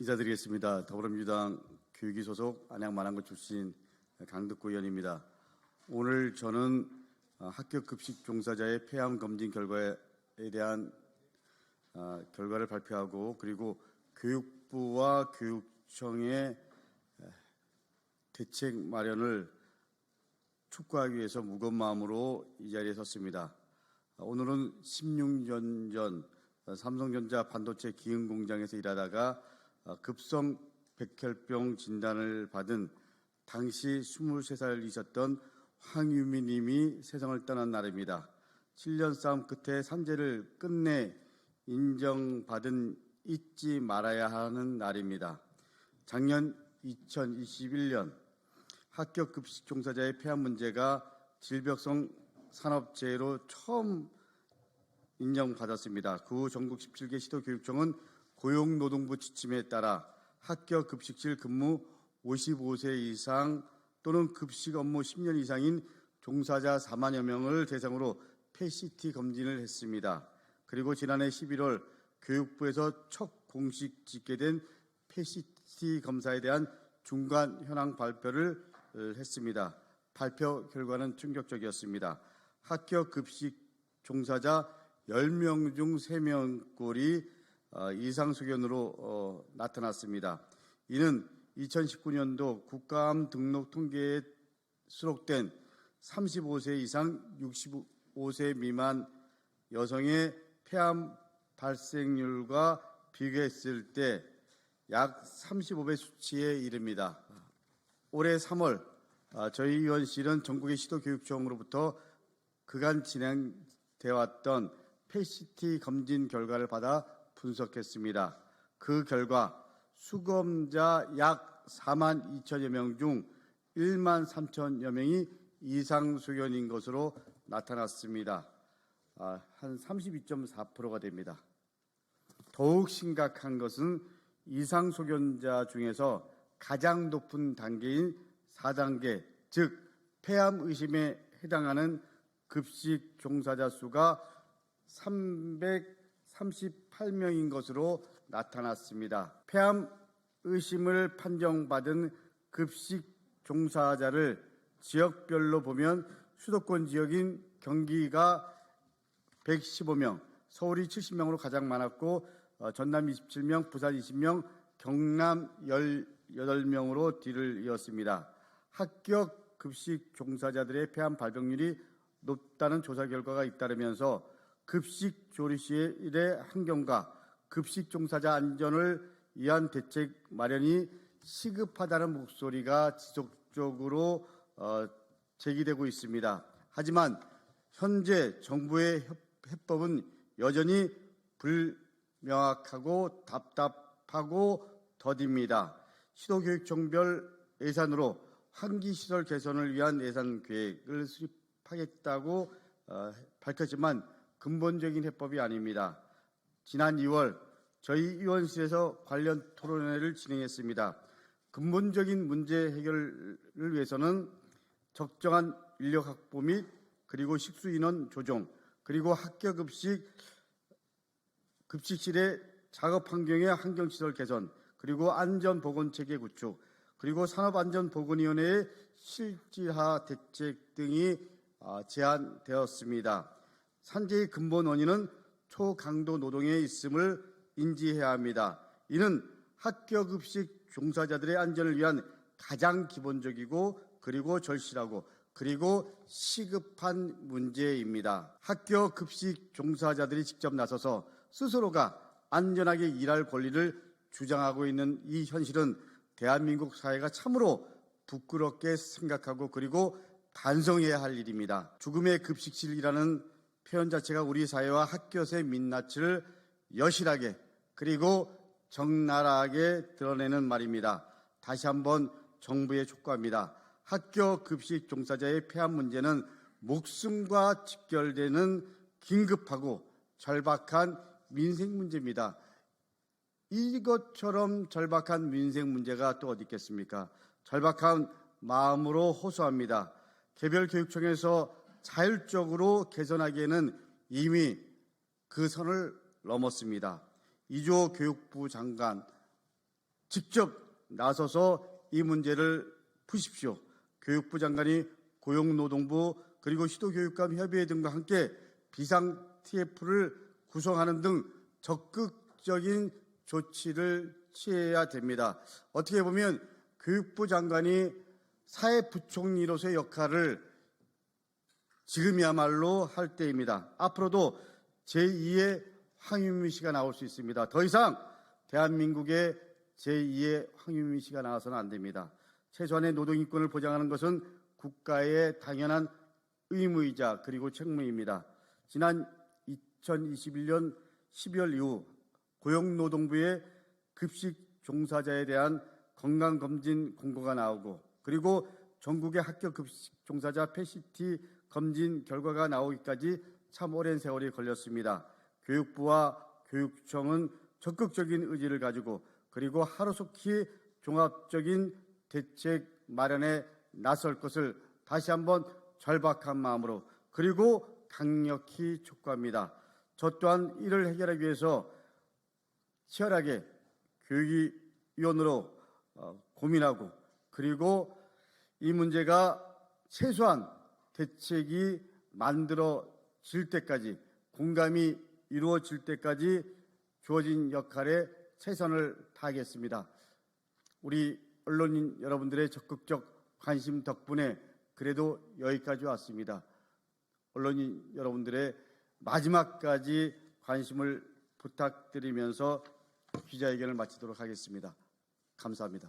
인사드리겠습니다. 더불어민주당 교육위 소속 안양 마랑구 출신 강덕구 의원입니다. 오늘 저는 학교 급식 종사자의 폐암 검진 결과에 대한 결과를 발표하고, 그리고 교육부와 교육청의 대책 마련을 촉구하기 위해서 무거운 마음으로 이 자리에 섰습니다. 오늘은 16년 전 삼성전자 반도체 기흥 공장에서 일하다가 급성 백혈병 진단을 받은 당시 23살이셨던 황유미 님이 세상을 떠난 날입니다. 7년 싸움 끝에 산재를 끝내 인정받은 잊지 말아야 하는 날입니다. 작년 2021년 학교 급식 종사자의 폐암 문제가 질병성 산업재해로 처음 인정받았습니다. 그 후 전국 17개 시도교육청은 고용노동부 지침에 따라 학교 급식실 근무 55세 이상 또는 급식 업무 10년 이상인 종사자 4만여 명을 대상으로 PCT 검진을 했습니다. 그리고 지난해 11월 교육부에서 첫 공식 집계된 PCT 검사에 대한 중간 현황 발표를 했습니다. 발표 결과는 충격적이었습니다. 학교 급식 종사자 10명 중 3명꼴이 이상소견으로 나타났습니다. 이는 2019년도 국가암 등록 통계에 수록된 35세 이상 65세 미만 여성의 폐암 발생률과 비교했을 때 약 35배 수치에 이릅니다. 올해 3월 저희 의원실은 전국의 시도교육청으로부터 그간 진행되어 왔던 PCT 검진 결과를 받아 분석했습니다. 그 결과 수검자 약 4만 2천여 명 중 1만 3천여 명이 이상소견인 것으로 나타났습니다. 한 32.4%가 됩니다. 더욱 심각한 것은 이상소견자 중에서 가장 높은 단계인 4단계, 즉 폐암 의심에 해당하는 급식 종사자 수가 338명인 것으로 나타났습니다. 폐암 의심을 판정받은 급식 종사자를 지역별로 보면 수도권 지역인 경기가 115명, 서울이 70명으로 가장 많았고 전남 27명, 부산 20명, 경남 18명으로 뒤를 이었습니다. 합격 급식 종사자들의 폐암 발병률이 높다는 조사 결과가 잇따르면서 급식 조리 시의 환경과 급식 종사자 안전을 위한 대책 마련이 시급하다는 목소리가 지속적으로 제기되고 있습니다. 하지만 현재 정부의 해법은 여전히 불명확하고 답답하고 더딥니다. 시도교육청별 예산으로 환기시설 개선을 위한 예산 계획을 수립하겠다고 밝혔지만 근본적인 해법이 아닙니다. 지난 2월 저희 의원실에서 관련 토론회를 진행했습니다. 근본적인 문제 해결을 위해서는 적정한 인력 확보 및 그리고 식수 인원 조정, 그리고 학교 급식실의 작업 환경의 환경시설 개선, 그리고 안전보건체계 구축, 그리고 산업안전보건위원회의 실질화 대책 등이 제안되었습니다. 산재의 근본 원인은 초강도 노동에 있음을 인지해야 합니다. 이는 학교 급식 종사자들의 안전을 위한 가장 기본적이고 그리고 절실하고 그리고 시급한 문제입니다. 학교 급식 종사자들이 직접 나서서 스스로가 안전하게 일할 권리를 주장하고 있는 이 현실은 대한민국 사회가 참으로 부끄럽게 생각하고 그리고 반성해야 할 일입니다. 죽음의 급식실이라는 표현 자체가 우리 사회와 학교의 민낯을 여실하게 그리고 적나라하게 드러내는 말입니다. 다시 한번 정부에 촉구합니다. 학교 급식 종사자의 폐암 문제는 목숨과 직결되는 긴급하고 절박한 민생 문제입니다. 이것처럼 절박한 민생 문제가 또 어디 있겠습니까? 절박한 마음으로 호소합니다. 개별교육청에서 자율적으로 개선하기에는 이미 그 선을 넘었습니다. 이주호 교육부 장관 직접 나서서 이 문제를 푸십시오. 교육부 장관이 고용노동부 그리고 시도교육감 협의회 등과 함께 비상 TF를 구성하는 등 적극적인 조치를 취해야 됩니다. 어떻게 보면 교육부 장관이 사회부총리로서의 역할을 지금이야말로 할 때입니다. 앞으로도 제2의 황윤미 씨가 나올 수 있습니다. 더 이상 대한민국의 제2의 황윤미 씨가 나와서는 안 됩니다. 최소한의 노동인권을 보장하는 것은 국가의 당연한 의무이자 그리고 책무입니다. 지난 2021년 12월 이후 고용노동부의 급식 종사자에 대한 건강검진 공고가 나오고 그리고 전국의 학교 급식 종사자 패시티 검진 결과가 나오기까지 참 오랜 세월이 걸렸습니다. 교육부와 교육청은 적극적인 의지를 가지고 그리고 하루속히 종합적인 대책 마련에 나설 것을 다시 한번 절박한 마음으로 그리고 강력히 촉구합니다. 저 또한 이를 해결하기 위해서 치열하게 교육위원으로 고민하고 그리고 이 문제가 최소한 대책이 만들어질 때까지 공감이 이루어질 때까지 주어진 역할에 최선을 다하겠습니다. 우리 언론인 여러분들의 적극적 관심 덕분에 그래도 여기까지 왔습니다. 언론인 여러분들의 마지막까지 관심을 부탁드리면서 기자회견을 마치도록 하겠습니다. 감사합니다.